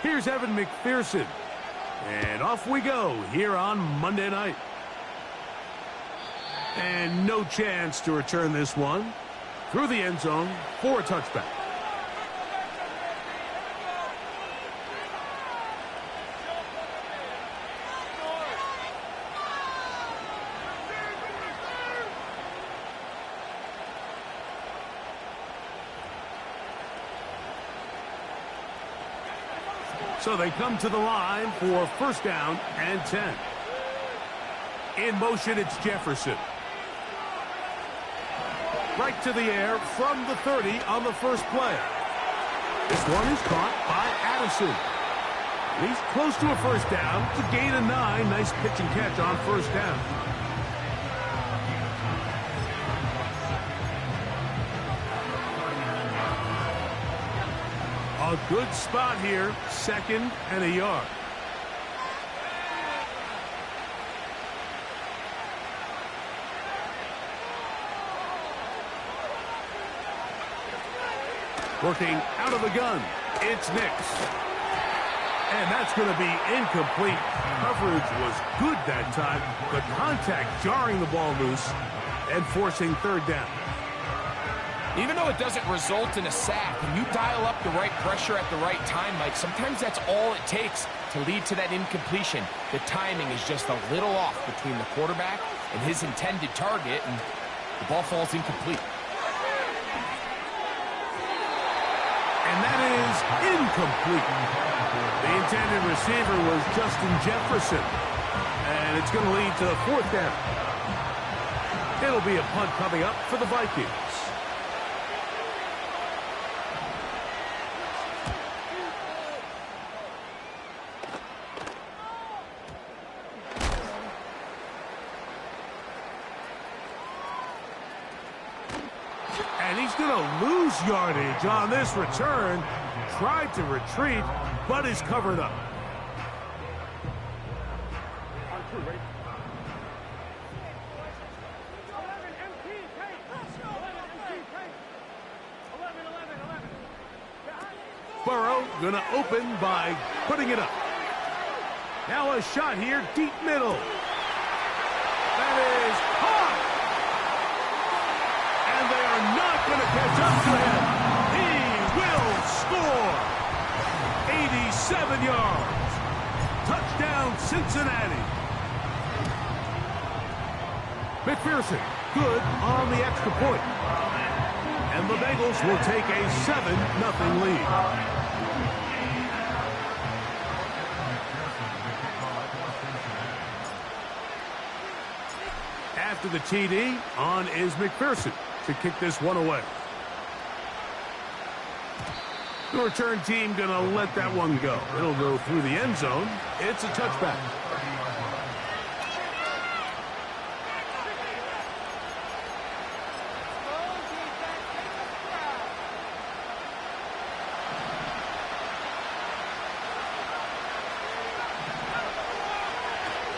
Here's Evan McPherson. And off we go here on Monday night. And no chance to return this one through the end zone for a touchback. So they come to the line for first down and 10. In motion, it's Jefferson. Right to the air from the 30 on the first play. This one is caught by Addison. He's close to a first down. It's a gain of 9. Nice pitch and catch on first down. A good spot here, 2nd and a yard. Working out of the gun, it's Nix. And that's going to be incomplete. Coverage was good that time. The contact jarring the ball loose and forcing third down. Even though it doesn't result in a sack, when you dial up the right pressure at the right time, Mike, sometimes that's all it takes to lead to that incompletion. The timing is just a little off between the quarterback and his intended target, and the ball falls incomplete. And that is incomplete. The intended receiver was Justin Jefferson. And it's going to lead to the fourth down. It'll be a punt coming up for the Vikings. And he's going to lose yardage on this return. Tried to retreat, but is covered up. Burrow going to open by putting it up. Now a shot here, deep middle. That is caught. And they are not going to catch up to him. He will score. 87 yards. Touchdown, Cincinnati. McPherson, good on the extra point. And the Bengals will take a 7-0 lead. After the TD, on is McPherson to kick this one away. The return team going to let that one go. It'll go through the end zone. It's a touchback.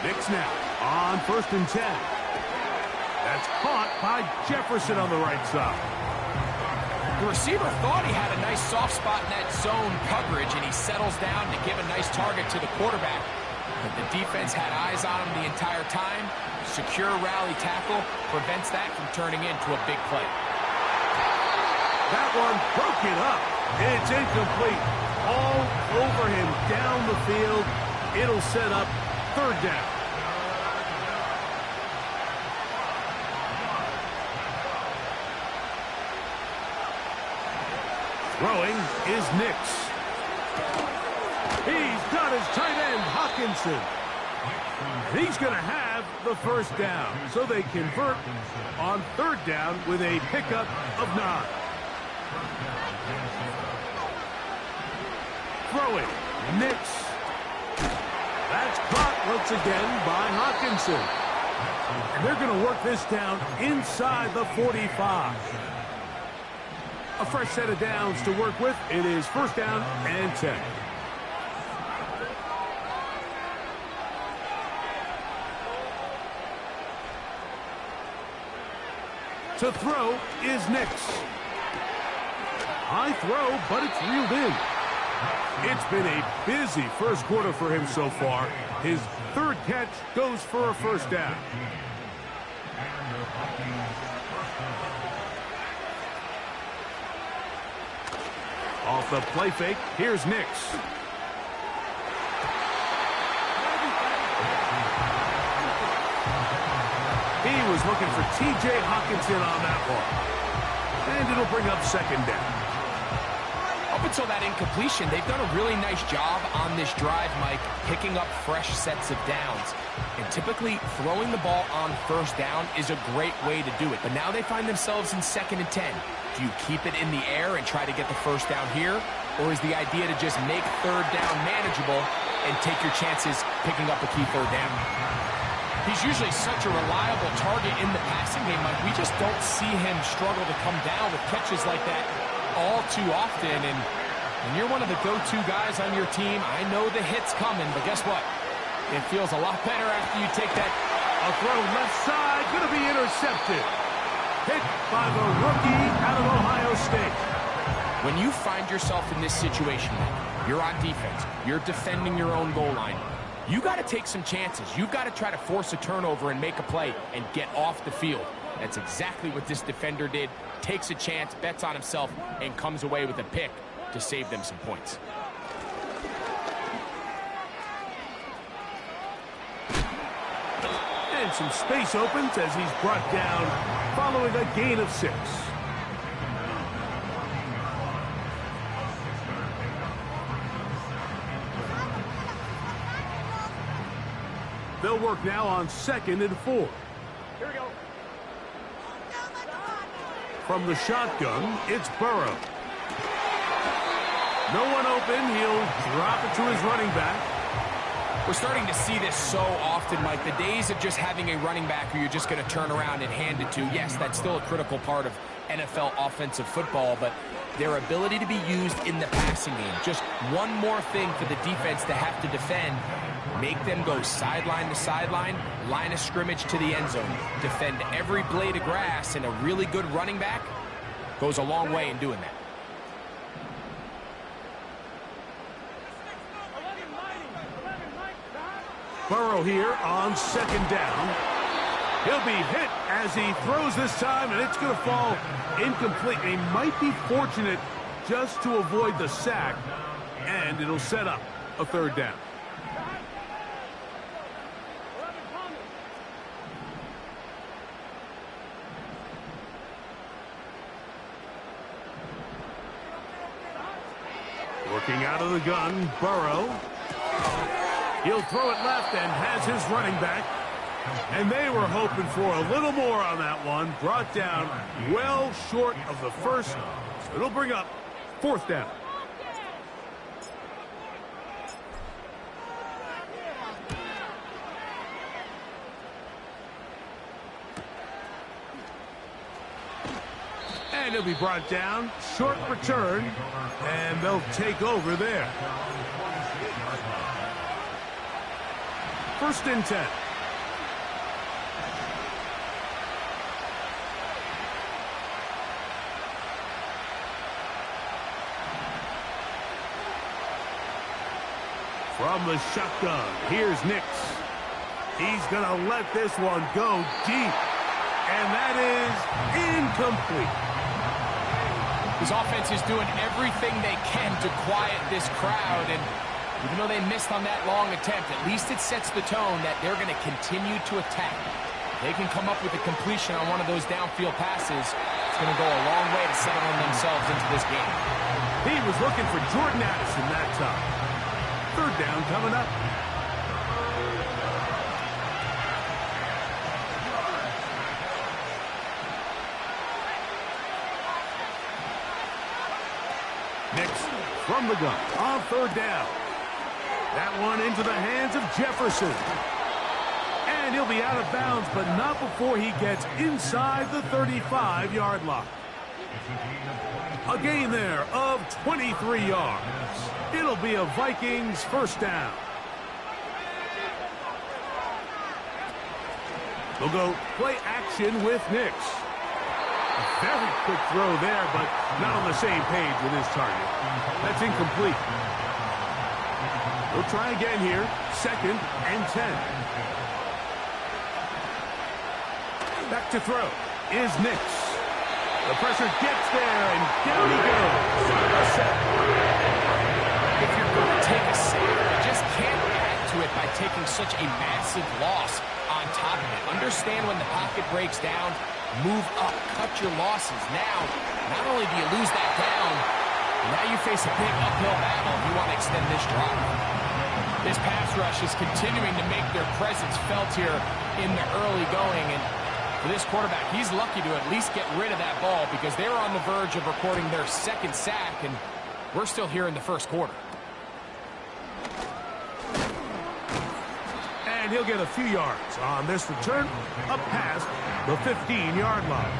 Nix now on 1st and 10. That's caught by Jefferson on the right side. The receiver thought he had a nice soft spot in that zone coverage, and he settles down to give a nice target to the quarterback. But the defense had eyes on him the entire time. Secure rally tackle prevents that from turning into a big play. That one broke it up. It's incomplete. All over him down the field. It'll set up third down. Throwing is Nix. He's got his tight end, Hawkinson. And he's going to have the first down. So they convert on third down with a pickup of 9. Throwing, Nix. That's caught once again by Hawkinson. And they're going to work this down inside the 45. A fresh set of downs to work with. It is first down and 10. To throw is Nix. High throw, but it's reeled in. It's been a busy first quarter for him so far. His third catch goes for a first down. Off the play fake, here's Nix. He was looking for T.J. Hockenson on that one. And it'll bring up second down. Up until that incompletion, they've done a really nice job on this drive, Mike, picking up fresh sets of downs. And typically, throwing the ball on first down is a great way to do it. But now they find themselves in 2nd and 10. Do you keep it in the air and try to get the first down here? Or is the idea to just make third down manageable and take your chances picking up a key third down? He's usually such a reliable target in the passing game, Mike. We just don't see him struggle to come down with catches like that all too often. And when you're one of the go-to guys on your team, I know the hit's coming, but guess what? It feels a lot better after you take that. A throw left side, going to be intercepted. Hit by the rookie out of Ohio State. When you find yourself in this situation, you're on defense, you're defending your own goal line, you got to take some chances. You've got to try to force a turnover and make a play and get off the field. That's exactly what this defender did. Takes a chance, bets on himself, and comes away with a pick to save them some points. And some space opens as he's brought down following a gain of 6. They'll work now on 2nd and 4. Here we go. From the shotgun, it's Burrow. No one open. He'll drop it to his running back. We're starting to see this so often, Mike. The days of just having a running back who you're just going to turn around and hand it to, yes, that's still a critical part of NFL offensive football, but their ability to be used in the passing game. Just one more thing for the defense to have to defend. Make them go sideline to sideline, line of scrimmage to the end zone. Defend every blade of grass, and a really good running back goes a long way in doing that. Burrow here on 2nd down. He'll be hit as he throws this time, and it's going to fall incomplete. He might be fortunate just to avoid the sack, and it'll set up a 3rd down. Working out of the gun, Burrow. He'll throw it left and has his running back. And they were hoping for a little more on that one. Brought down well short of the first. So it'll bring up 4th down. And he'll be brought down. Short return. And they'll take over there. 1st and 10. From the shotgun, here's Nix. He's going to let this one go deep. And that is incomplete. His offense is doing everything they can to quiet this crowd, and even though they missed on that long attempt, at least it sets the tone that they're going to continue to attack. If they can come up with a completion on one of those downfield passes, it's going to go a long way to settling themselves into this game. He was looking for Jordan Addison that time. 3rd down coming up. Next, from the gun, on 3rd down. That one into the hands of Jefferson. And he'll be out of bounds, but not before he gets inside the 35-yard line. A gain there of 23 yards. It'll be a Vikings 1st down. They'll go play action with Nix. Very quick throw there, but not on the same page with his target. That's incomplete. We'll try again here. 2nd and 10. Back to throw is Nix. The pressure gets there, and down he goes. A sack. If you're going to take a sack, you just can't add to it by taking such a massive loss on top of it. Understand when the pocket breaks down, move up, cut your losses. Now, not only do you lose that down, now you face a big uphill battle if you want to extend this drive. This pass rush is continuing to make their presence felt here in the early going, and for this quarterback, he's lucky to at least get rid of that ball because they were on the verge of recording their 2nd sack, and we're still here in the 1st quarter. And he'll get a few yards on this return up past the 15-yard line.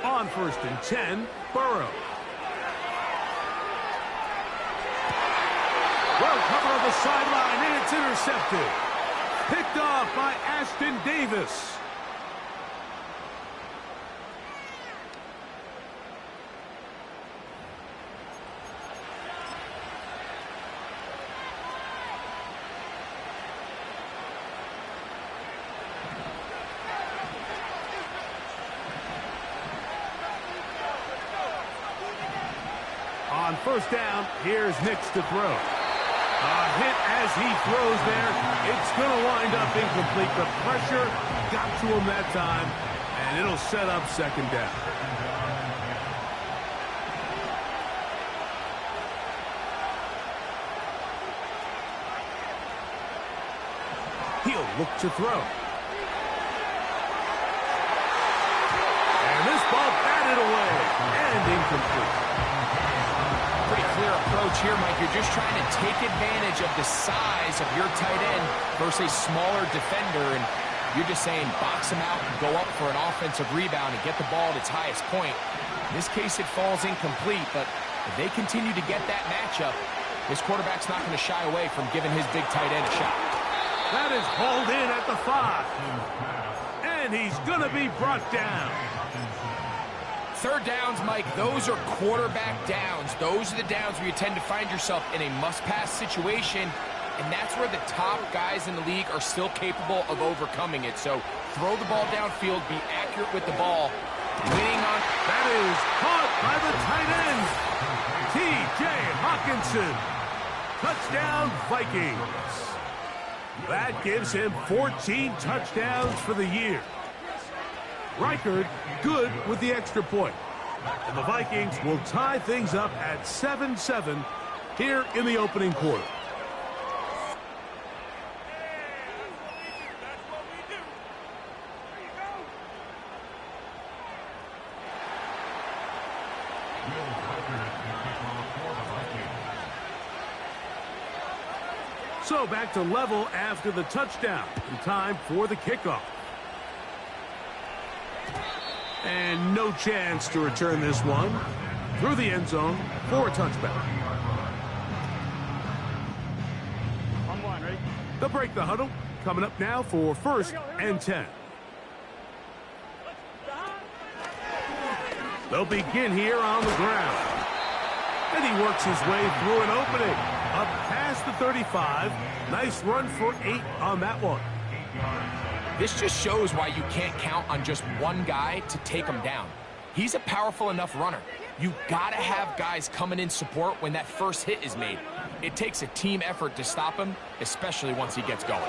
On 1st and 10, Burrow. Well covered on the sideline, and it's intercepted. Picked off by Ashton Davis. On 1st down, here's Nix to throw. A hit as he throws there. It's going to wind up incomplete. The pressure got to him that time, and it'll set up 2nd down. He'll look to throw. And this ball batted away and incomplete. Pretty clear approach here, Mike. You're just trying to take advantage of the size of your tight end versus a smaller defender, and you're just saying box him out and go up for an offensive rebound and get the ball at its highest point. In this case, it falls incomplete, but if they continue to get that matchup, this quarterback's not going to shy away from giving his big tight end a shot. That is hauled in at the 5. And he's going to be brought down. 3rd downs, Mike, those are quarterback downs. Those are the downs where you tend to find yourself in a must-pass situation, and that's where the top guys in the league are still capable of overcoming it. So throw the ball downfield, be accurate with the ball. Winning on... That is caught by the tight end, T.J. Hawkinson. Touchdown, Vikings. That gives him 14 touchdowns for the year. Reichard good with the extra point. And the Vikings will tie things up at 7-7 here in the opening quarter. So back to level after the touchdown. In time for the kickoff. And no chance to return this one through the end zone for a touchback. They'll break the huddle. Coming up now for 1st and 10. They'll begin here on the ground. And he works his way through an opening. Up past the 35. Nice run for 8 on that one. This just shows why you can't count on just one guy to take him down. He's a powerful enough runner. You gotta have guys coming in support when that first hit is made. It takes a team effort to stop him, especially once he gets going.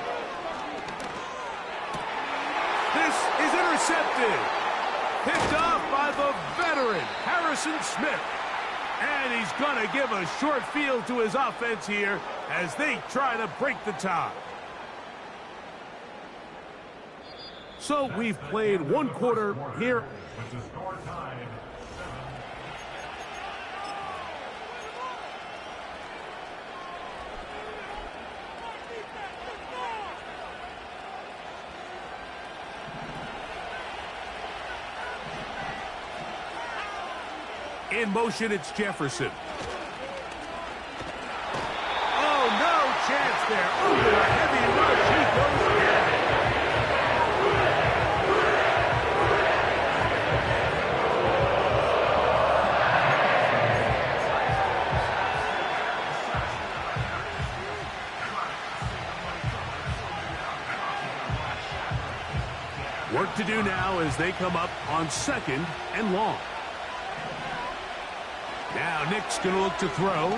This is intercepted. Picked off by the veteran, Harrison Smith. And he's gonna give a short field to his offense here as they try to break the tie. So we've played one quarter here. In motion, it's Jefferson. Oh, no chance there. Over a heavy rush. Work to do now as they come up on 2nd and long. Now Nick's going to look to throw.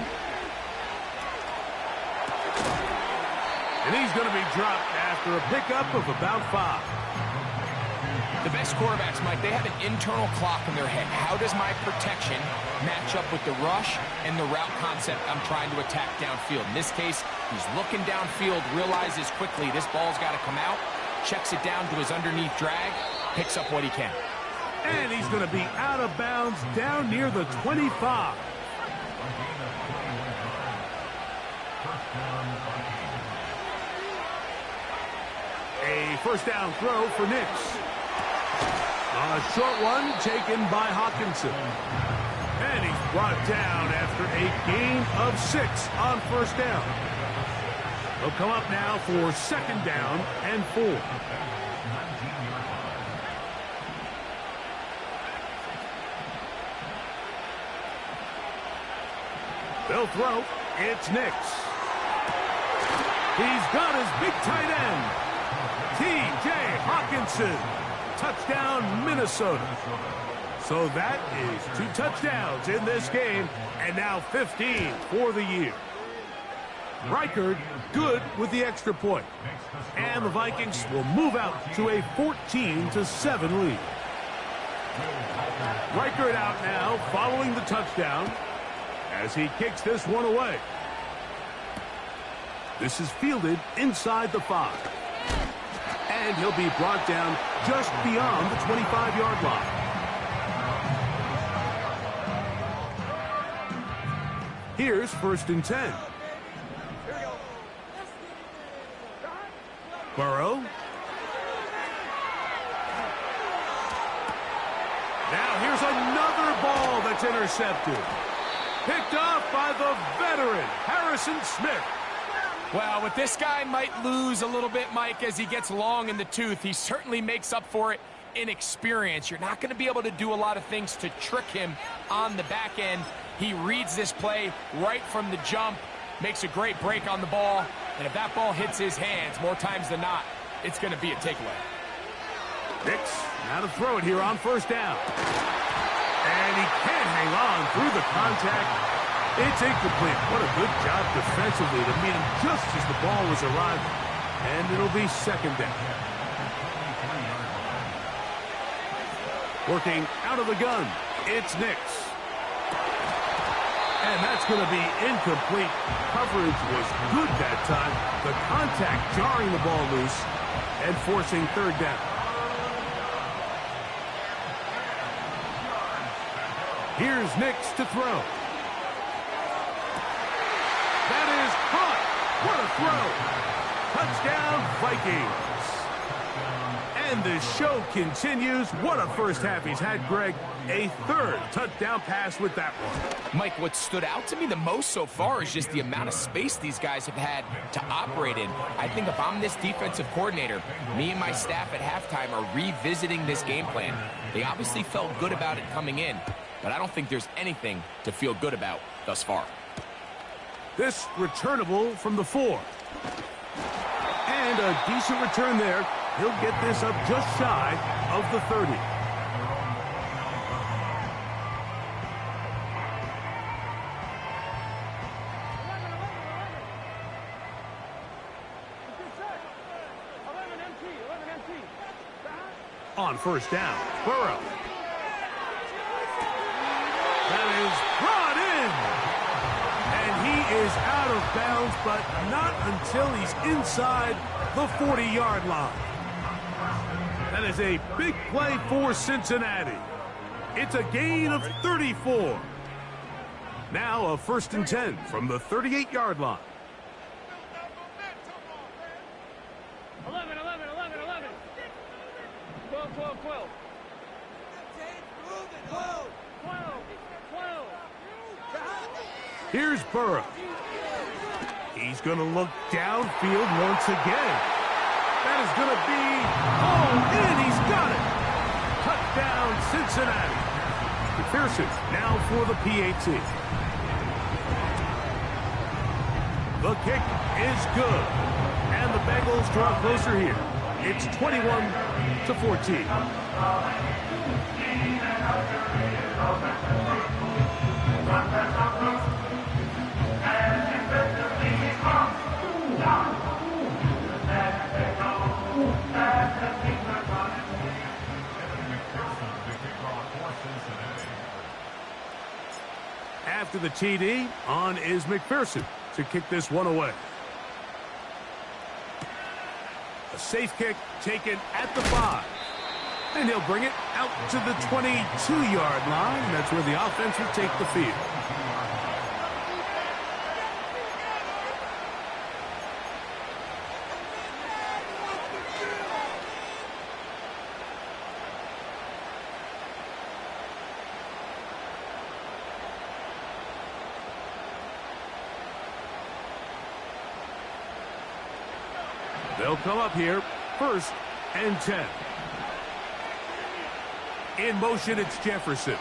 And he's going to be dropped after a pickup of about 5. The best quarterbacks, Mike, they have an internal clock in their head. How does my protection match up with the rush and the route concept I'm trying to attack downfield? In this case, he's looking downfield, realizes quickly this ball's got to come out, checks it down to his underneath drag, picks up what he can. And he's going to be out of bounds down near the 25. A first down throw for Nix. A short one taken by Hawkinson. And he's brought down after a gain of 6 on first down. He'll come up now for 2nd down and 4. They'll throw. It's Nix. He's got his big tight end, T.J. Hawkinson. Touchdown, Minnesota. So that is 2 touchdowns in this game, and now 15 for the year. Reichard good with the extra point. And the Vikings will move out to a 14-7 lead. Reichard out now following the touchdown as he kicks this one away. This is fielded inside the 5. And he'll be brought down just beyond the 25-yard line. Here's 1st and 10. Burrow. Now here's another ball that's intercepted. Picked off by the veteran, Harrison Smith. Well, with this guy might lose a little bit, Mike, as he gets long in the tooth. He certainly makes up for it in experience. You're not going to be able to do a lot of things to trick him on the back end. He reads this play right from the jump, makes a great break on the ball, and if that ball hits his hands more times than not, it's going to be a takeaway. Nix now to throw it here on 1st down. And he can't hang on through the contact. It's incomplete. What a good job defensively to meet him just as the ball was arriving. And it'll be 2nd down. Working out of the gun, it's Nix. And that's going to be incomplete. Coverage was good that time. The contact jarring the ball loose and forcing 3rd down. Here's Nix to throw. That is caught. What a throw. Touchdown, Vikings. And the show continues. What a first half he's had, Greg. A 3rd touchdown pass with that one. Mike, what stood out to me the most so far is just the amount of space these guys have had to operate in. I think if I'm this defensive coordinator, me and my staff at halftime are revisiting this game plan. They obviously felt good about it coming in, but I don't think there's anything to feel good about thus far. This returnable from the 4. And a decent return there. He'll get this up just shy of the 30. On 1st down, Burrow. That is brought in. And he is out of bounds, but not until he's inside the 40-yard line. That is a big play for Cincinnati. It's a gain of 34. Now a 1st and 10 from the 38-yard line. 11. 12. Here's Burrow. He's going to look downfield once again. That is going to be in. He's got it. Touchdown, Cincinnati. McPherson now for the PAT. The kick is good. And the Bengals draw closer here. It's 21-14. After the TD, on is McPherson to kick this one away. A safe kick taken at the 5. And he'll bring it out to the 22-yard line. That's where the offense will take the field. They'll come up here, 1st and 10. In motion, it's Jefferson.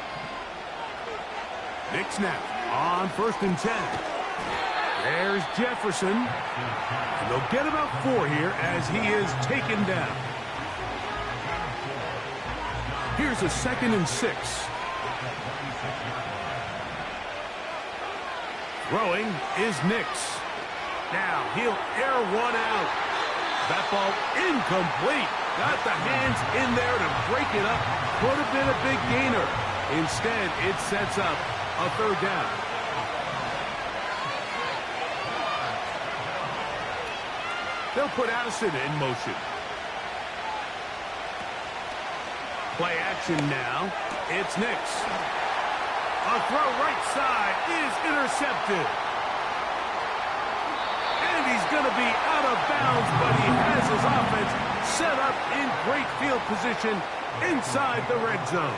Nick snap on 1st and 10. There's Jefferson. And they'll get about 4 here as he is taken down. Here's a 2nd and 6. Throwing is Nix. Now he'll air one out. That ball incomplete. Got the hands in there to break it up. Could have been a big gainer. Instead, it sets up a 3rd down. They'll put Addison in motion. Play action now. It's Nix. A throw right side is intercepted. He's going to be out of bounds, but he has his offense set up in great field position inside the red zone.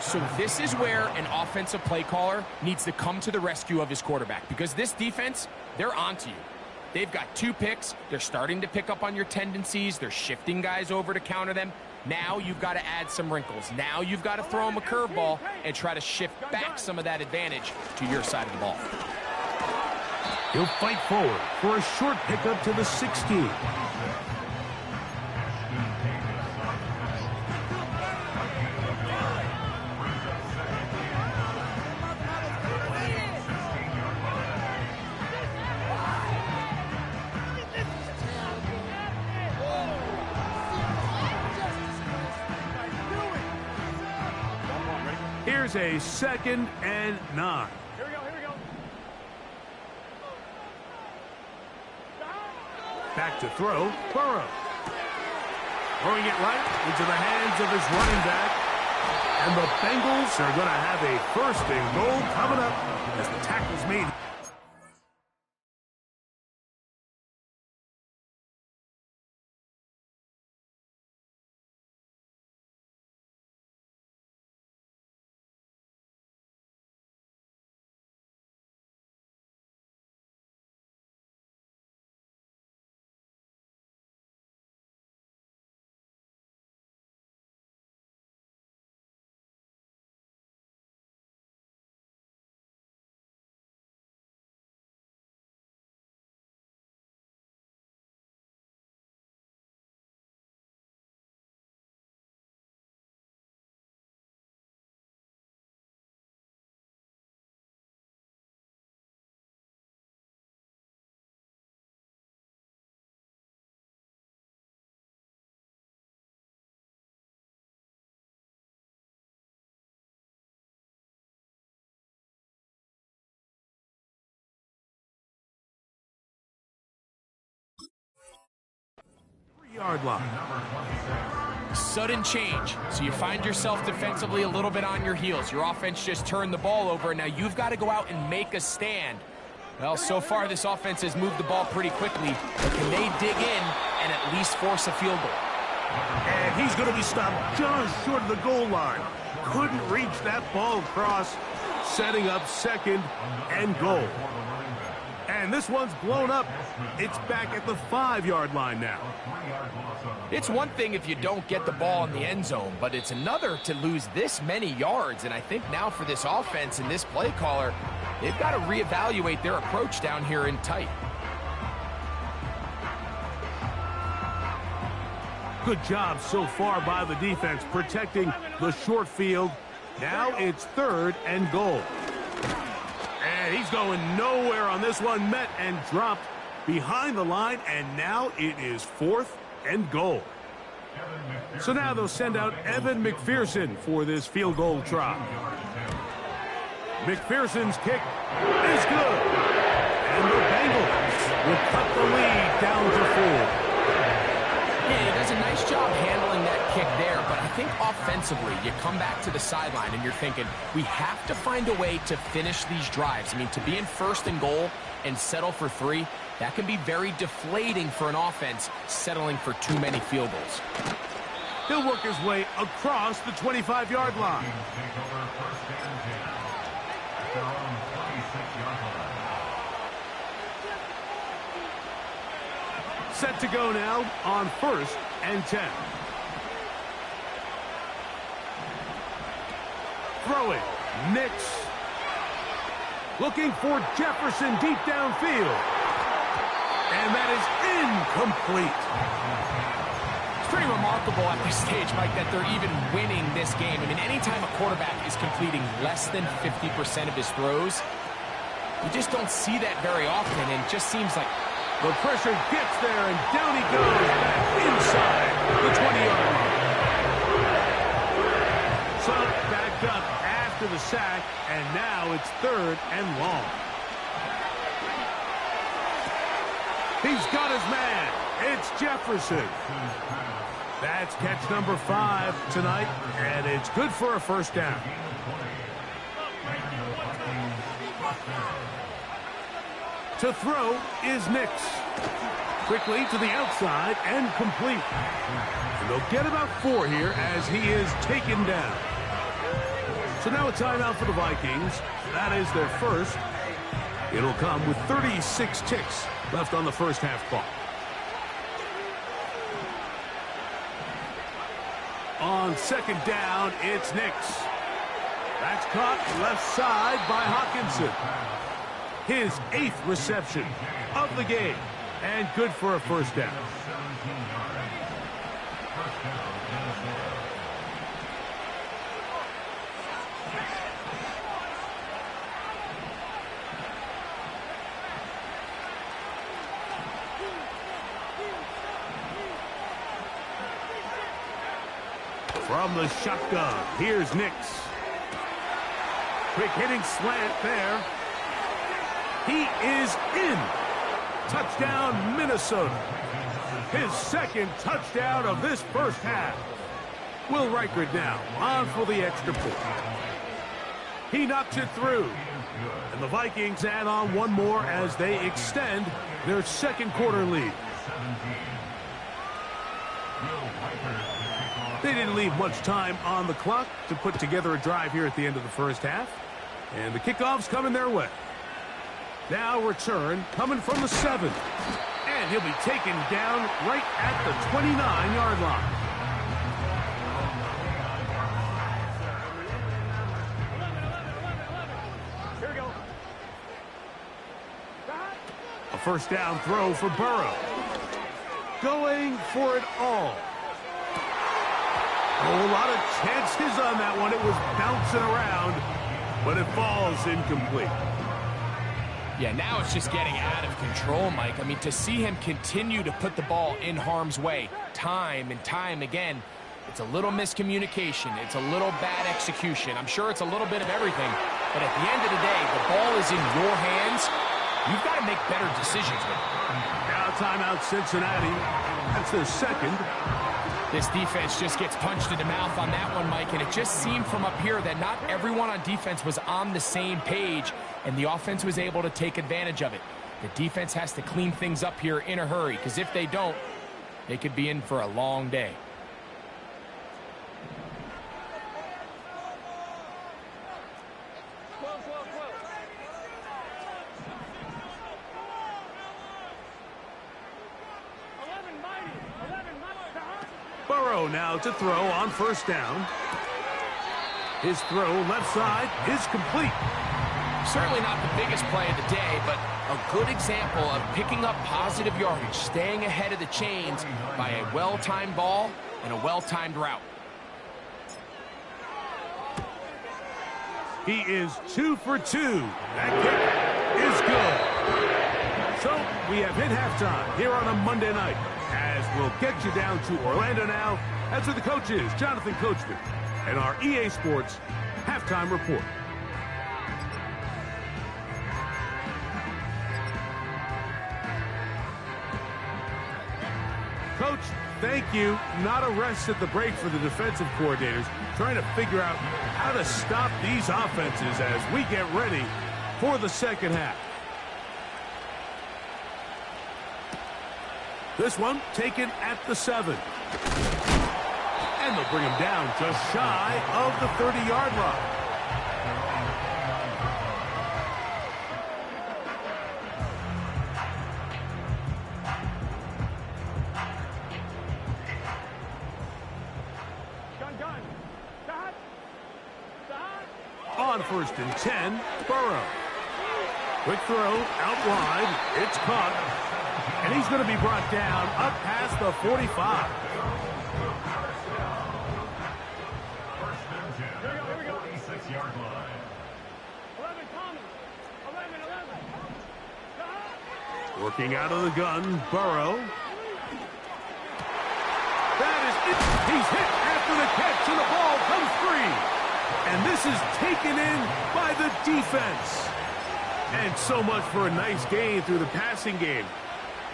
So this is where an offensive play caller needs to come to the rescue of his quarterback, because this defense, they're onto you. They've got 2 picks. They're starting to pick up on your tendencies. They're shifting guys over to counter them. Now you've got to add some wrinkles. Now you've got to throw him a curveball and try to shift back some of that advantage to your side of the ball. He'll fight forward for a short pickup to the 16. Here's a 2nd and 9. Back to throw, Burrow. Throwing it right into the hands of his running back. And the Bengals are going to have a 1st and goal coming up as the tackle's made. Yard line. Sudden change. So you find yourself defensively a little bit on your heels. Your offense just turned the ball over. Now you've got to go out and make a stand. Well, so far this offense has moved the ball pretty quickly. But can they dig in and at least force a field goal? And he's going to be stopped just short of the goal line. Couldn't reach that ball across, setting up 2nd and goal. And this one's blown up. It's back at the 5-yard line now. It's one thing if you don't get the ball in the end zone, but it's another to lose this many yards. And I think now for this offense and this play caller, they've got to reevaluate their approach down here in tight. Good job so far by the defense protecting the short field. Now it's 3rd and goal. And he's going nowhere on this one. Met and dropped behind the line, and now it is 4th and goal. So now they'll send out Evan McPherson for this field goal try. McPherson's kick is good. And the Bengals will cut the lead down to 4. Yeah, he does a nice job handling that kick there, but I think offensively, you come back to the sideline and you're thinking, we have to find a way to finish these drives. I mean, to be in 1st and goal and settle for 3, that can be very deflating for an offense settling for too many field goals. He'll work his way across the 25-yard line. Set to go now on 1st and 10. Throwing, Nix. Looking for Jefferson deep downfield. And that is incomplete. It's pretty remarkable at this stage, Mike, that they're even winning this game. I mean, anytime a quarterback is completing less than 50% of his throws, you just don't see that very often, and it just seems like the pressure gets there, and down he goes back inside the 20-yard line. So backed up after the sack, and now it's 3rd and long. He's got his man. It's Jefferson. That's catch number 5 tonight, and it's good for a 1st down. To throw is Nix. Quickly to the outside and complete. And they'll get about 4 here as he is taken down. So now a timeout for the Vikings. That is their first. It'll come with 36 ticks left on the first half clock. On 2nd down, it's Nix. That's caught left side by Hawkinson. His 8th reception of the game, and good for a 1st down. From the shotgun, here's Nix. Quick hitting slant there. He is in. Touchdown, Minnesota. His 2nd touchdown of this first half. Will Reichard now on for the extra point. He knocks it through. And the Vikings add on 1 more as they extend their 2nd quarter lead. They didn't leave much time on the clock to put together a drive here at the end of the first half. And the kickoff's coming their way. Now return coming from the 7. And he'll be taken down right at the 29-yard line. Here we go. A 1st down throw for Burrow. Going for it all. Oh, a lot of chances on that one. It was bouncing around, but it falls incomplete. Yeah, now it's just getting out of control, Mike. I mean, to see him continue to put the ball in harm's way time and time again, it's a little miscommunication. It's a little bad execution. I'm sure it's a little bit of everything. But at the end of the day, the ball is in your hands. You've got to make better decisions with it. Now timeout Cincinnati. That's their 2nd. This defense just gets punched in the mouth on that one, Mike, and it just seemed from up here that not everyone on defense was on the same page, and the offense was able to take advantage of it. The defense has to clean things up here in a hurry, because if they don't, they could be in for a long day. Burrow now to throw on 1st down. His throw left side is complete. Certainly not the biggest play of the day, but a good example of picking up positive yardage, staying ahead of the chains by a well-timed ball and a well-timed route. He is 2 for 2. That kick is good. So we have hit halftime here on a Monday night, as we'll get you down to Orlando now. As are the coaches, Jonathan Coachman, and our EA Sports halftime report. Coach, thank you. Not a rest at the break for the defensive coordinators, trying to figure out how to stop these offenses as we get ready for the second half. This one taken at the 7. And they'll bring him down just shy of the 30-yard line. On 1st and 10, Burrow. Quick throw, out wide, it's caught. And he's going to be brought down up past the 45. Here we go. 46-yard line. 11, Thomas. 11. Working out of the gun, Burrow. That is it. He's hit after the catch, and the ball comes free. And this is taken in by the defense. And so much for a nice gain through the passing game.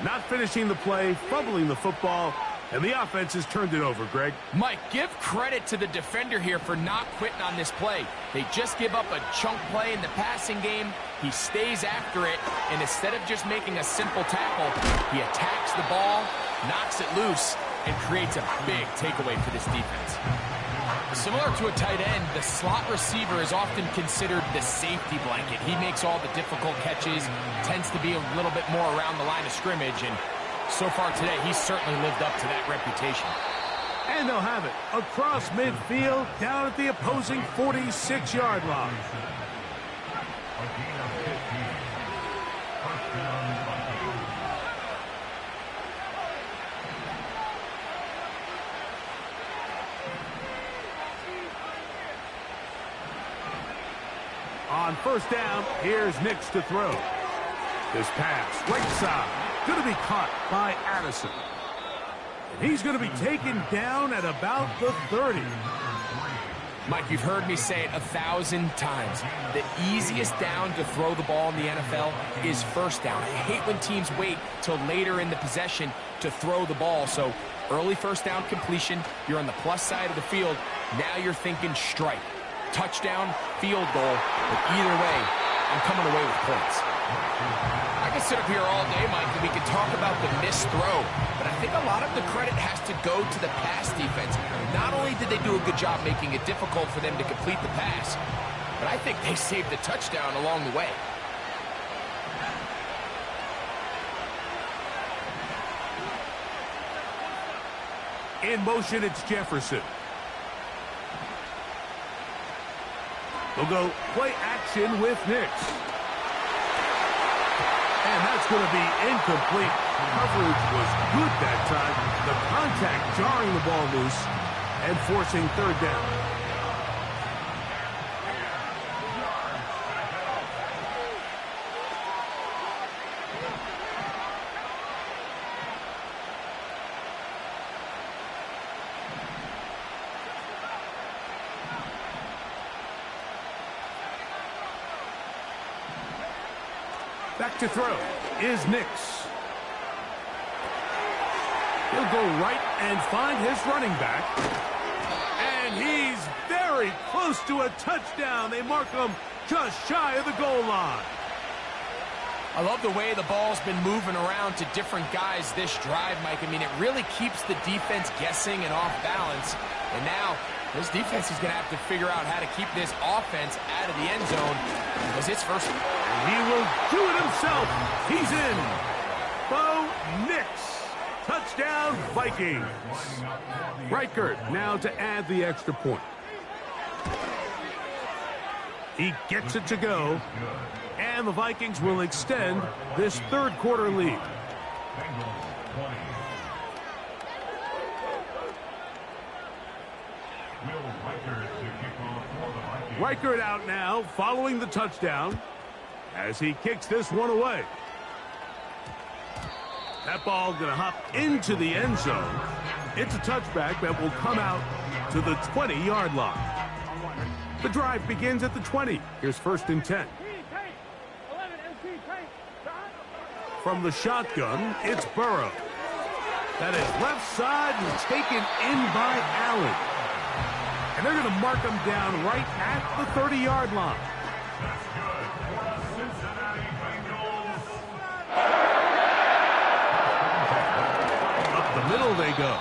Not finishing the play, fumbling the football, and the offense has turned it over, Greg. Mike, give credit to the defender here for not quitting on this play. They just give up a chunk play in the passing game. He stays after it, and instead of just making a simple tackle, he attacks the ball, knocks it loose, and creates a big takeaway for this defense. Similar to a tight end, the slot receiver is often considered the safety blanket. He makes all the difficult catches, tends to be a little bit more around the line of scrimmage, and so far today, he's certainly lived up to that reputation. And they'll have it across midfield, down at the opposing 46-yard line. On 1st down, here's Nix to throw. This pass, right side, going to be caught by Addison. And he's going to be taken down at about the 30. Mike, you've heard me say it 1,000 times. The easiest down to throw the ball in the NFL is 1st down. I hate when teams wait till later in the possession to throw the ball. So early 1st down completion, you're on the plus side of the field. Now you're thinking strike. Touchdown, field goal, but either way, I'm coming away with points. I can sit up here all day, Mike, and we can talk about the missed throw, but I think a lot of the credit has to go to the pass defense. Not only did they do a good job making it difficult for them to complete the pass, but I think they saved the touchdown along the way. In motion, it's Jefferson. They'll go play action with Nix. And that's going to be incomplete. Coverage was good that time. The contact jarring the ball loose and forcing 3rd down. Back to throw is Nix. He'll go right and find his running back. And he's very close to a touchdown. They mark him just shy of the goal line. I love the way the ball's been moving around to different guys this drive, Mike. I mean, it really keeps the defense guessing and off balance. And now this defense is going to have to figure out how to keep this offense out of the end zone because it's 1st. And he will do it himself. He's in. Bo Nix. Touchdown, Vikings. Reichert now to add the extra point. He gets it to go. And the Vikings will extend this third quarter lead. Reichert out now following the touchdown as he kicks this one away. That ball going to hop into the end zone. It's a touchback that will come out to the 20-yard line. The drive begins at the 20. Here's 1st and 10. From the shotgun, it's Burrow. That is left side and taken in by Allen. And they're going to mark him down right at the 30-yard line. Up the middle they go.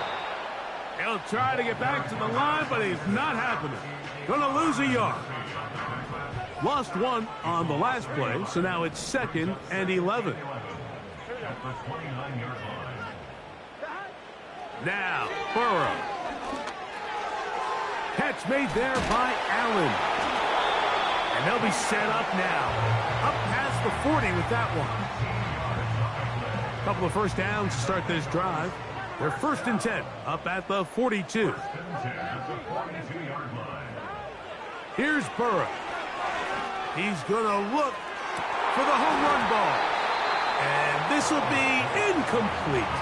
He'll try to get back to the line, but he's not happening. Going to lose a yard. Lost one on the last play, so now it's 2nd and 11. Now, Burrow. Catch made there by Allen. And they'll be set up now. Up past the 40 with that one. Couple of first downs to start this drive. They're 1st and 10, up at the 42. Here's Burrow. He's going to look for the home run ball. And this will be incomplete.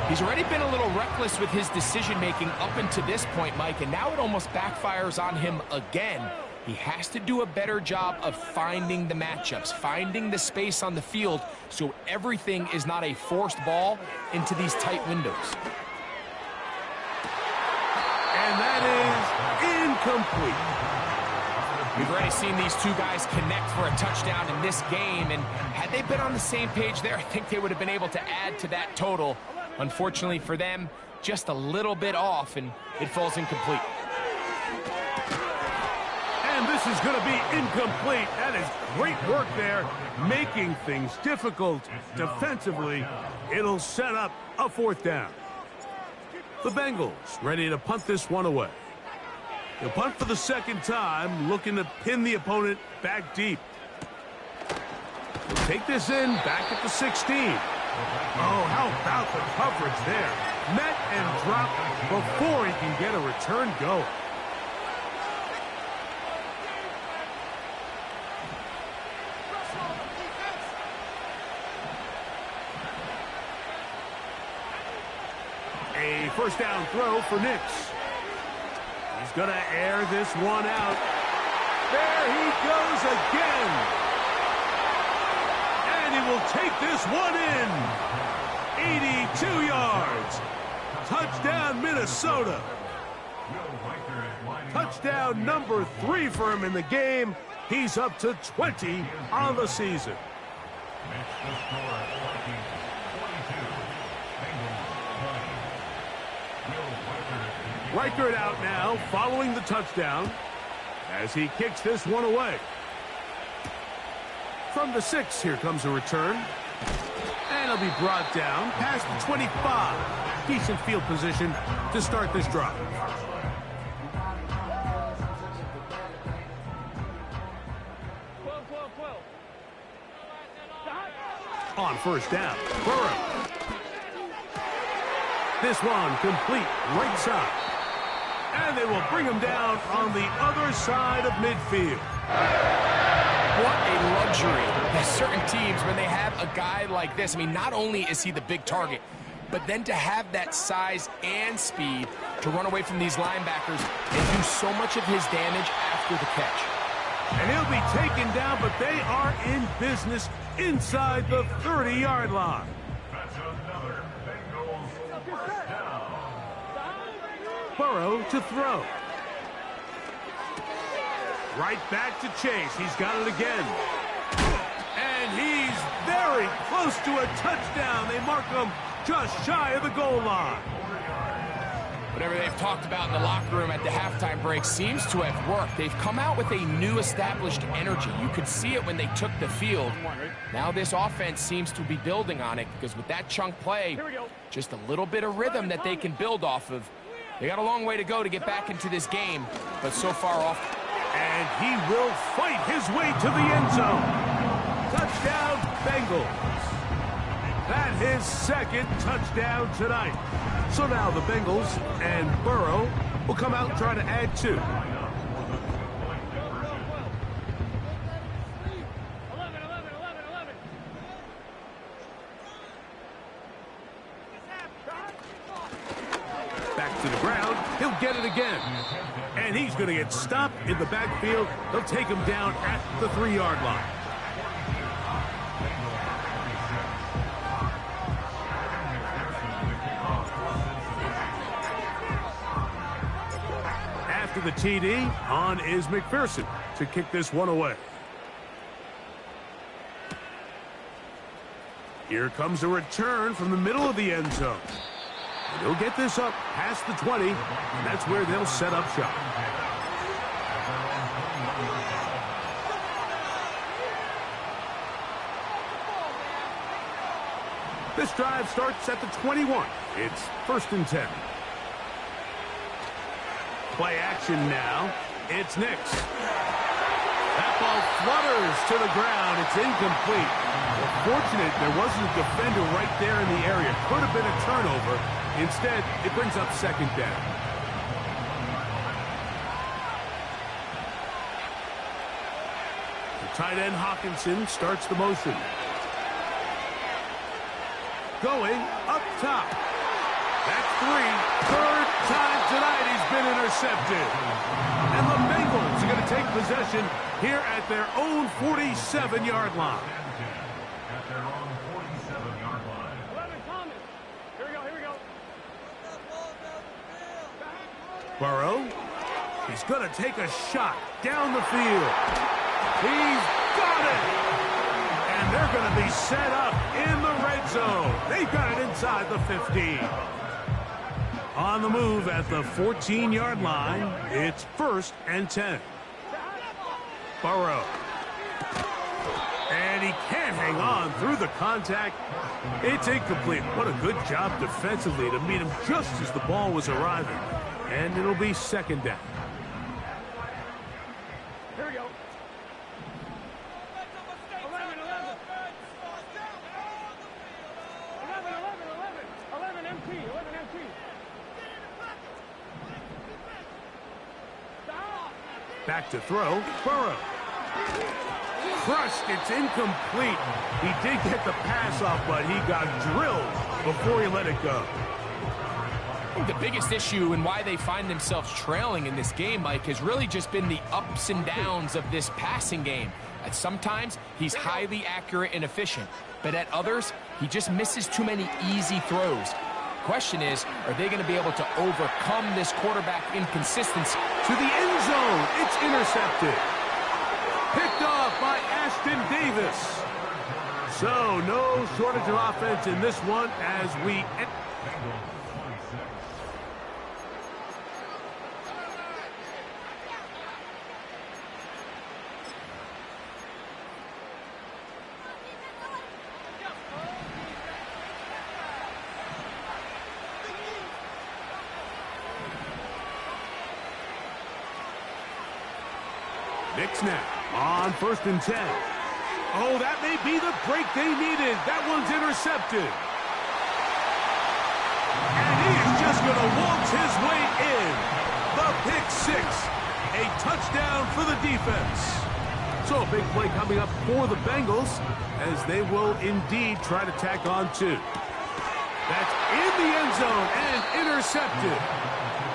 He's already been a little reckless with his decision-making up until this point, Mike, and now it almost backfires on him again. He has to do a better job of finding the matchups, finding the space on the field so everything is not a forced ball into these tight windows. And that is incomplete. We've already seen these two guys connect for a touchdown in this game, and had they been on the same page there, I think they would have been able to add to that total. Unfortunately for them, just a little bit off, and it falls incomplete. And this is going to be incomplete. That is great work there, making things difficult defensively. It'll set up a 4th down. The Bengals ready to punt this one away. They'll punt for the 2nd time, looking to pin the opponent back deep. They'll take this in back at the 16. Oh, how about the coverage there? Met and dropped before he can get a return going. A 1st down throw for Nix. He's going to air this one out. There he goes again. And he will take this one in. 82 yards. Touchdown, Minnesota. Touchdown number 3 for him in the game. He's up to 20 on the season. Reichert out now following the touchdown as he kicks this one away. From the 6, here comes a return. And he'll be brought down past the 25. Decent field position to start this drive. On 1st down, Burrow. This one complete right side. And they will bring him down on the other side of midfield. What a luxury that certain teams, when they have a guy like this, I mean, not only is he the big target, but then to have that size and speed to run away from these linebackers and do so much of his damage after the catch. And he'll be taken down, but they are in business inside the 30-yard line. That's another Bengals first down. Burrow to throw. Right back to Chase. He's got it again. And he's very close to a touchdown. They mark him just shy of the goal line. Whatever they've talked about in the locker room at the halftime break seems to have worked. They've come out with a new established energy. You could see it when they took the field. Now this offense seems to be building on it because with that chunk play, just a little bit of rhythm that they can build off of. They got a long way to go to get back into this game, but so far off And he will fight his way to the end zone. Touchdown, Bengals. That his second touchdown tonight. So now the Bengals and Burrow will come out and try to add 2. Back to the ground. He'll get it again. And he's going to get stopped in the backfield. They'll take him down at the 3-yard line. After the TD, on is McPherson to kick this one away. Here comes a return from the middle of the end zone. And he'll get this up past the 20, and that's where they'll set up shop. This drive starts at the 21. It's 1st and 10. Play action now. It's Nix. That ball flutters to the ground. It's incomplete. Well, fortunate there wasn't a defender right there in the area. Could have been a turnover. Instead, it brings up 2nd down. The tight end Hawkinson starts the motion. Going up top. That's 3. 3rd time tonight he's been intercepted. And the Bengals are going to take possession here at their own 47-yard line. At their own 47-yard line. 11 Thomas. Here we go. Burrow. He's going to take a shot down the field. He's got it. And they're going to be set up in the red zone. They've got it inside the 15. On the move at the 14-yard line, it's 1st and 10. Burrow. And he can't hang on through the contact. It's incomplete. What a good job defensively to meet him just as the ball was arriving. And it'll be 2nd down. Here we go. 11 MT. Back to throw. Burrow. Crushed. It's incomplete. He did get the pass off, but he got drilled before he let it go. I think the biggest issue and why they find themselves trailing in this game, Mike, has really just been the ups and downs of this passing game. At sometimes, he's highly accurate and efficient, but at others, he just misses too many easy throws. Question is, are they going to be able to overcome this quarterback inconsistency? To the end zone. It's intercepted. Picked off by Ashton Davis. So, no shortage of offense in this one as we... Nix now on 1st and 10. Oh, that may be the break they needed. That one's intercepted. And he is just going to waltz his way in. The pick 6. A touchdown for the defense. So a big play coming up for the Bengals as they will indeed try to tack on 2. That's in the end zone and intercepted.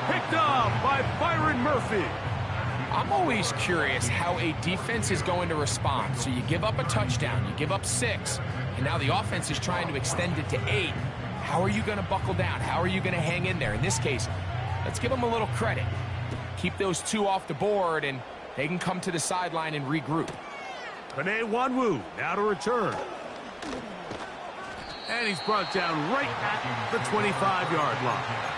Picked off by Byron Murphy. I'm always curious how a defense is going to respond. So you give up a touchdown, you give up 6, and now the offense is trying to extend it to 8. How are you going to buckle down? How are you going to hang in there? In this case, let's give them a little credit. Keep those 2 off the board, and they can come to the sideline and regroup. Panay Wanwu now to return. And he's brought down right at the 25-yard line.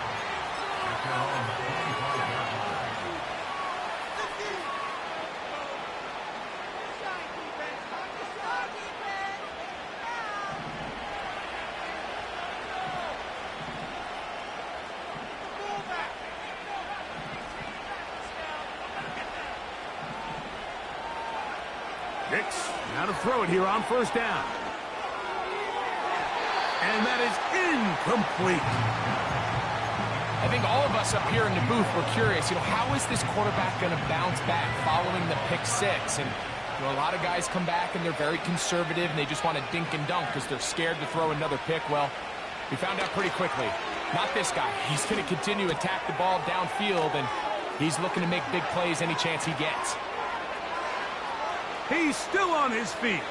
Nix now to throw it here on first down. And that is incomplete. I think all of us up here in the booth were curious, how is this quarterback going to bounce back following the pick six? And a lot of guys come back and they're very conservative and they just want to dink and dunk because they're scared to throw another pick. Well, we found out pretty quickly. Not this guy. He's going to continue to attack the ball downfield, and he's looking to make big plays any chance he gets. He's still on his feet.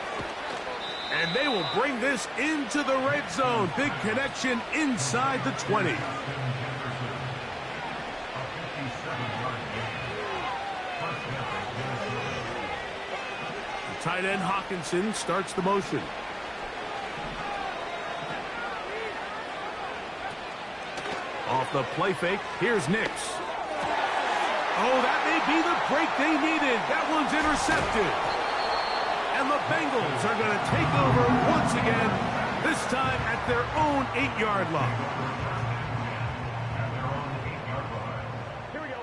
And they will bring this into the red zone. Big connection inside the 20. The tight end Hawkinson starts the motion. Off the play fake, here's Nix. Oh, that may be the break they needed. That one's intercepted. And the Bengals are going to take over once again, this time at their own 8-yard line. Here we go.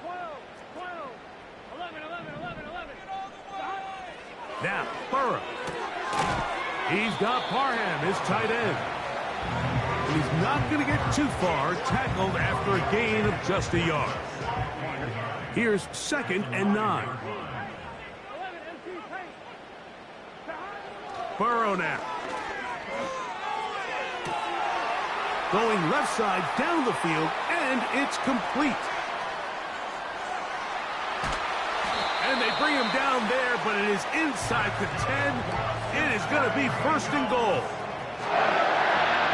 12, 12, 11, 11, 11, 11. Now, Burrow. He's got Parham, his tight end. And he's not going to get too far, tackled after a gain of just a yard. Here's 2nd and 9. Burrow now. Going left side down the field, and it's complete. And they bring him down there, but it is inside the 10. It is going to be 1st and goal.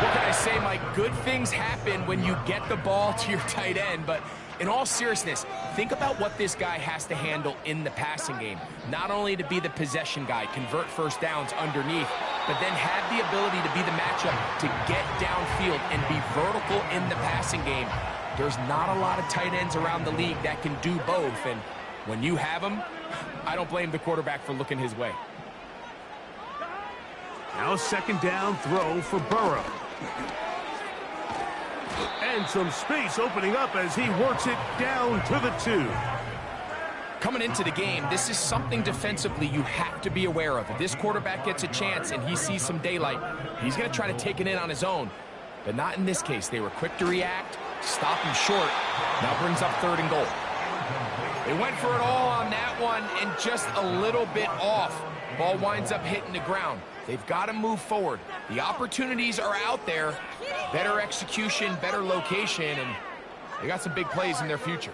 What can I say, Mike? Good things happen when you get the ball to your tight end, but in all seriousness, think about what this guy has to handle in the passing game. Not only to be the possession guy, convert first downs underneath, but then have the ability to be the matchup to get downfield and be vertical in the passing game. There's not a lot of tight ends around the league that can do both, and when you have them, I don't blame the quarterback for looking his way. Now 2nd down throw for Burrow. And some space opening up as he works it down to the 2. Coming into the game, this is something defensively you have to be aware of. If this quarterback gets a chance and he sees some daylight, he's going to try to take it in on his own. But not in this case. They were quick to react, stop him short. Now brings up 3rd and goal. They went for it all on that one and just a little bit off. Ball winds up hitting the ground. They've got to move forward. The opportunities are out there. Better execution, better location, and they got some big plays in their future.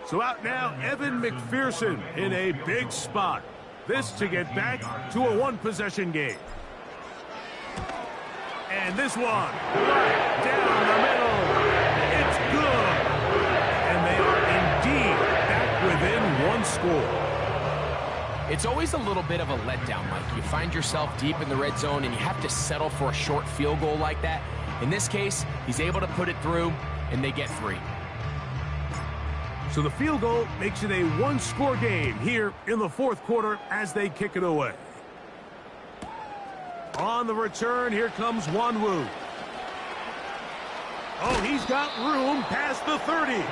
So out now, Evan McPherson in a big spot. This to get back to a one-possession game. And this one, right down the middle. It's good. And they are indeed back within one score. It's always a little bit of a letdown, Mike. You find yourself deep in the red zone and you have to settle for a short field goal like that. In this case, he's able to put it through, and they get 3. So the field goal makes it a one-score game here in the 4th quarter as they kick it away. On the return, here comes Wanwu. Oh, he's got room past the 30.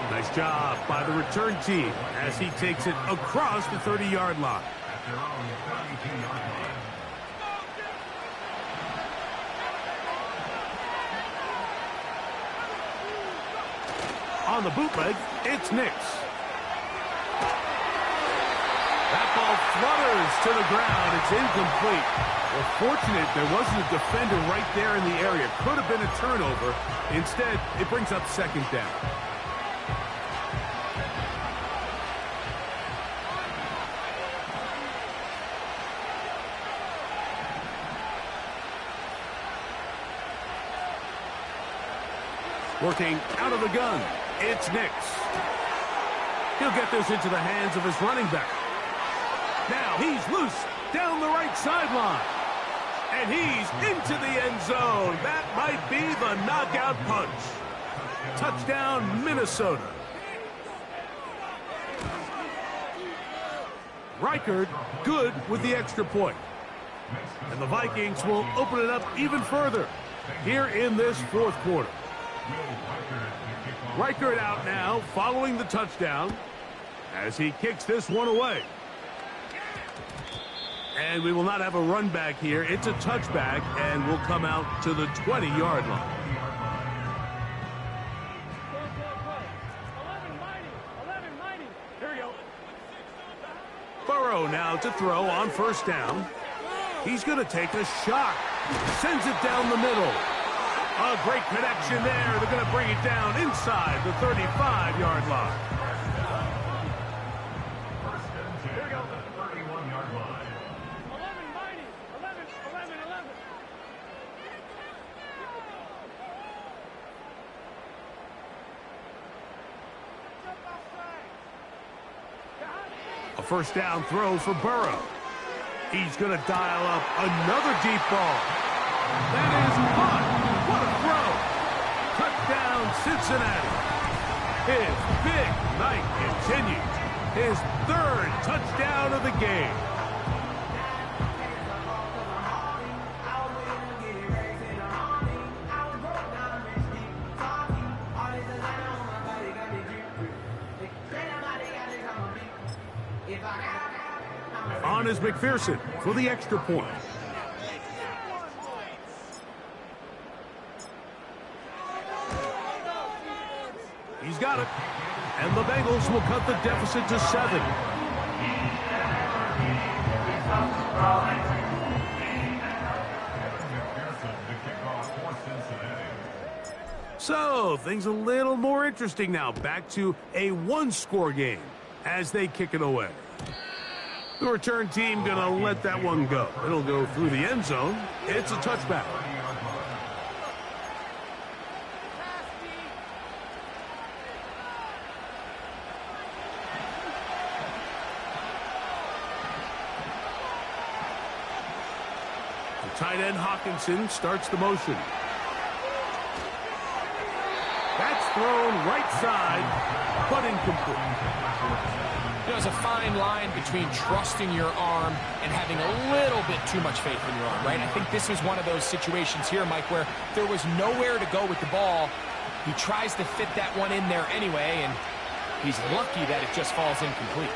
Nice job by the return team as he takes it across the 30-yard line. On the bootleg, it's Nix. That ball flutters to the ground. It's incomplete. Well, fortunate there wasn't a defender right there in the area. Could have been a turnover. Instead, it brings up 2nd down. Working out of the gun, it's Nix. He'll get this into the hands of his running back. Now he's loose down the right sideline. And he's into the end zone. That might be the knockout punch. Touchdown, Minnesota. Reichard good with the extra point. And the Vikings will open it up even further. here in this fourth quarter. Reichert out now, following the touchdown, as he kicks this one away. And we will not have a run back here. It's a touchback, and will come out to the 20-yard line. 11 mighty. Here we go. Burrow now to throw on first down. He's going to take a shot. Sends it down the middle. A great connection there. They're going to bring it down inside the 35-yard line. Here we go. 31-yard line. 11 mighty. 11. A first down throw for Burrow. He's going to dial up another deep ball. That is caught. What a throw. Touchdown, Cincinnati. His big night continues. His third touchdown of the game. On is McPherson for the extra point. He's got it. And the Bengals will cut the deficit to 7. So, things a little more interesting now. Back to a one-score game as they kick it away. The return team going to let that one go. It'll go through the end zone. It's a touchback. The tight end Hawkinson starts the motion. That's thrown right side, but incomplete. There's a fine line between trusting your arm and having a little bit too much faith in your arm, right? I think this is one of those situations here, Mike, where there was nowhere to go with the ball. He tries to fit that one in there anyway, and he's lucky that it just falls incomplete.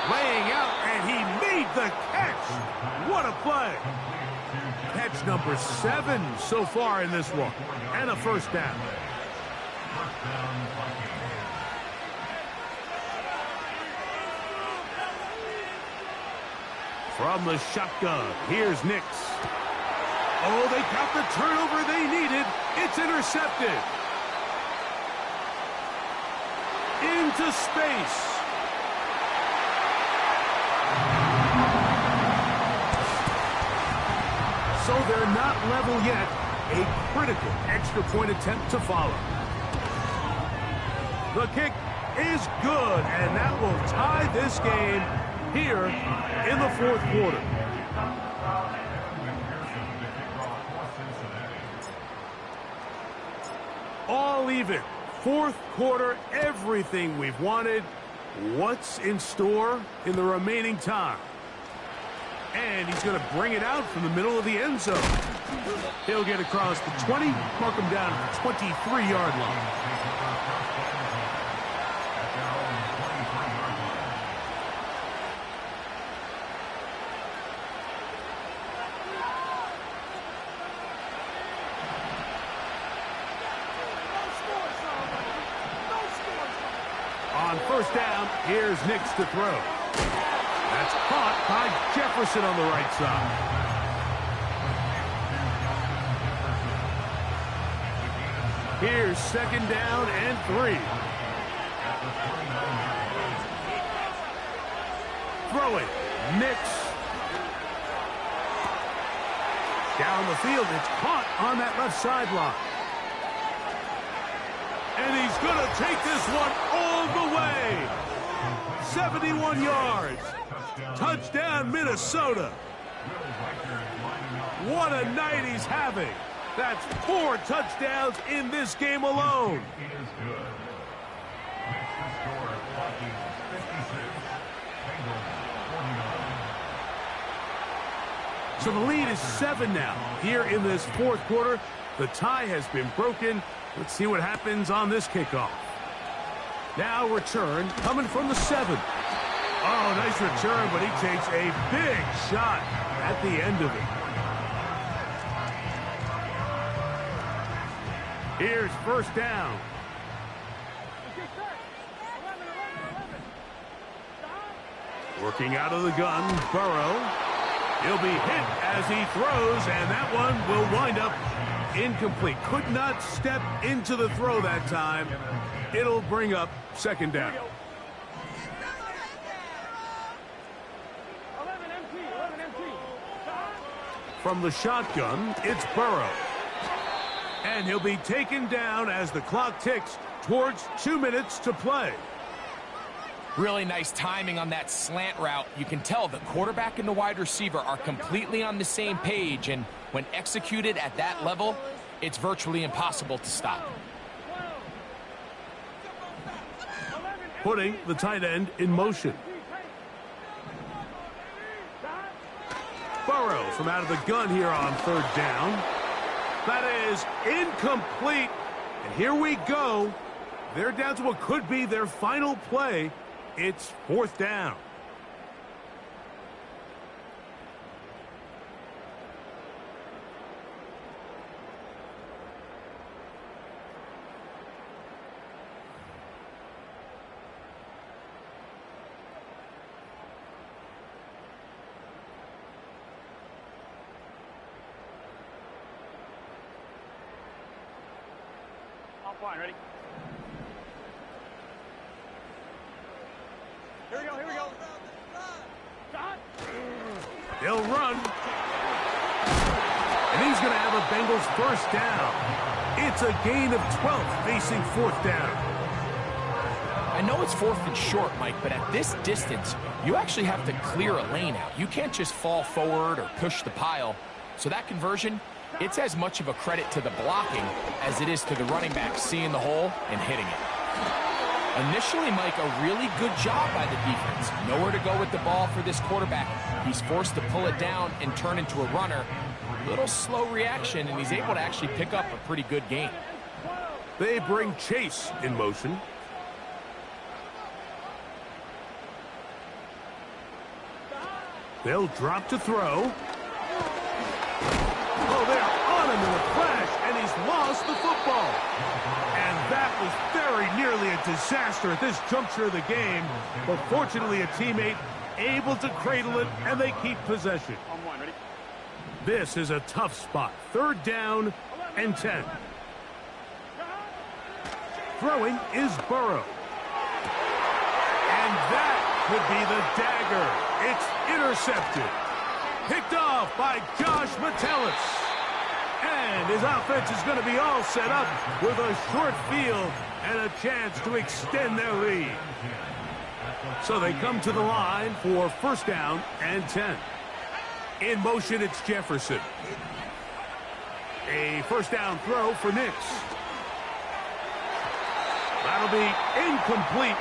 Laying out, and he made the catch. What a play. Catch number 7 so far in this one, and a first down. From the shotgun, here's Nix. Oh, they got the turnover they needed. It's intercepted. Into space. So they're not level yet. A critical extra point attempt to follow. The kick is good, and that will tie this game here in the fourth quarter. All even. Fourth quarter, everything we've wanted. What's in store in the remaining time? And he's going to bring it out from the middle of the end zone. He'll get across the 20, mark him down at the 23-yard line. On first down, here's Nix to throw. That's caught by Jefferson on the right side. Here's second down and 3. Throw it. Nix. Down the field, it's caught on that left sideline. And he's going to take this one all the way. 71 yards. Touchdown, Minnesota. What a night he's having. That's 4 touchdowns in this game alone. So the lead is 7 now. Here in this fourth quarter, the tie has been broken. Let's see what happens on this kickoff. Now return coming from the 7. Oh, nice return, but he takes a big shot at the end of it. Here's first down. Working out of the gun, Burrow. He'll be hit as he throws, and that one will wind up incomplete. Could not step into the throw that time. It'll bring up second down. 11 empty. From the shotgun, it's Burrow. And he'll be taken down as the clock ticks towards 2 minutes to play. Really nice timing on that slant route. You can tell the quarterback and the wide receiver are completely on the same page, and when executed at that level, it's virtually impossible to stop. Putting the tight end in motion. Burrow from out of the gun here on third down. That is incomplete. And here we go. They're down to what could be their final play. It's fourth down. Top line, ready? Here we go. Shot. They'll run. And he's going to have a Bengals first down. It's a gain of 12 facing fourth down. I know it's fourth and short, Mike, but at this distance, you actually have to clear a lane out. You can't just fall forward or push the pile. So that conversion, it's as much of a credit to the blocking as it is to the running back seeing the hole and hitting it. Initially, Mike, a really good job by the defense. Nowhere to go with the ball for this quarterback. He's forced to pull it down and turn into a runner. Little slow reaction, and he's able to actually pick up a pretty good gain. They bring Chase in motion. They'll drop to throw. Oh, they're on him in a flash, and he's lost the football. And that was very nearly a disaster at this juncture of the game. But fortunately, a teammate able to cradle it, and they keep possession. On one, ready? This is a tough spot. Third down and 10. Throwing is Burrow. And that could be the dagger. It's intercepted. Picked off by Josh Metellus. And his offense is going to be all set up with a short field and a chance to extend their lead. So they come to the line for first down and 10. In motion, it's Jefferson. A first down throw for Nix. That'll be incomplete.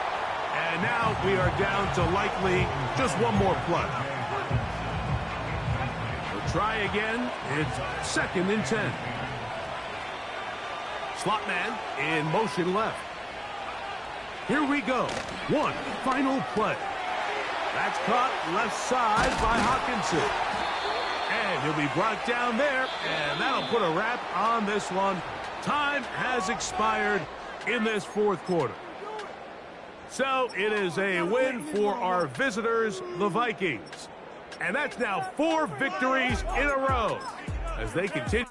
And now we are down to likely just one more play. We'll try again. It's second and 10. Slot man in motion left. Here we go. One final play. That's caught left side by Hawkinson. And he'll be brought down there, and that'll put a wrap on this one. Time has expired in this fourth quarter. So it is a win for our visitors, the Vikings. And that's now 4 victories in a row as they continue.